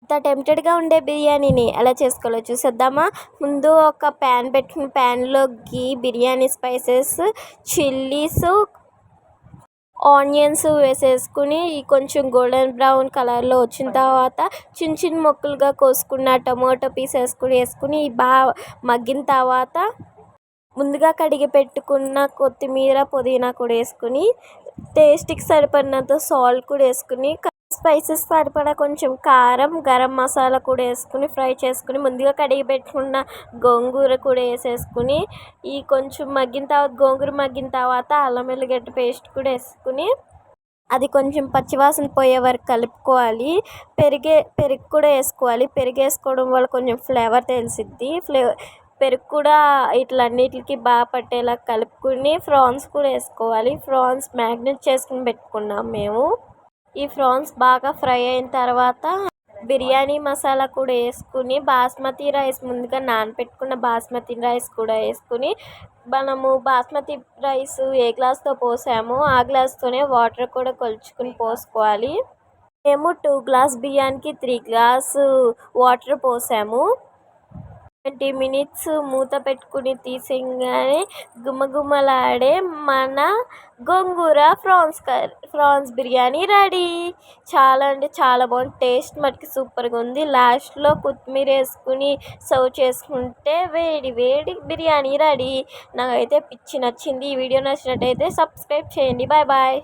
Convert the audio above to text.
అంత టెంప్టెడ్గా ఉండే బిర్యానీని ఎలా చేసుకోవాలో చూసేద్దామా. ముందు ఒక ప్యాన్ పెట్టుకుని ప్యాన్లో గీ, బిర్యానీ స్పైసెస్, చిల్లీస్, ఆనియన్స్ వేసేసుకుని కొంచెం గోల్డెన్ బ్రౌన్ కలర్లో వచ్చిన తర్వాత చిన్న చిన్న ముక్కలుగా కోసుకున్న టమాటో పీస్ వేసుకుని బాగా మగ్గిన తర్వాత ముందుగా కడిగి పెట్టుకున్న కొత్తిమీర, పుదీనా కూడా వేసుకుని టేస్ట్కి సరిపడినంత సాల్ట్ కూడా వేసుకుని స్పైసెస్ సరిపడా కొంచెం కారం, గరం మసాలా కూడా వేసుకుని ఫ్రై చేసుకుని ముందుగా కడిగి పెట్టుకున్న గోంగూర కూడా వేసేసుకుని కొంచెం మగ్గిన తర్వాత గోంగూర మగ్గిన తర్వాత అల్లం వెల్లిగడ్డ పేస్ట్ కూడా వేసుకుని అది కొంచెం పచ్చివాసన పోయే వరకు కలుపుకోవాలి. పెరుగు కూడా వేసుకోవాలి. పెరుగు వేసుకోవడం వల్ల కొంచెం ఫ్లేవర్ తెలిసిద్ది. పెరుగు కూడా వీటిలన్నిటికి బాగా పట్టేలా కలుపుకుని ప్రాన్స్ కూడా వేసుకోవాలి. ప్రాన్స్ మ్యాగ్నేట్ చేసుకుని పెట్టుకున్నాం మేము. ఈ ప్రాన్స్ బాగా ఫ్రై అయిన తర్వాత బిర్యానీ మసాలా కూడా వేసుకుని బాస్మతి రైస్ ముందుగా నానబెట్టుకున్న బాస్మతి రైస్ కూడా వేసుకుని మనము బాస్మతి రైస్ ఏ గ్లాస్తో పోసామో ఆ గ్లాస్తోనే వాటర్ కూడా కొలుచుకుని పోసుకోవాలి. మేము 2 గ్లాస్ బియ్యానికి 3 గ్లాసు వాటర్ పోసాము. 20 మినిట్స్ మూత పెట్టుకుని తీసేయగానే గుమగుమలాడే మన గోంగూర ప్రాన్స్ బిర్యానీ రెడీ. చాలా అంటే చాలా బాగుంది. టేస్ట్ మటుకు సూపర్గా ఉంది. లాస్ట్లో కొత్తిమీర వేసుకుని సర్వ్ చేసుకుంటే వేడి వేడి బిర్యానీ రెడీ. నాకైతే పిచ్చి నచ్చింది. ఈ వీడియో నచ్చినట్టయితే సబ్స్క్రైబ్ చేయండి. Bye bye.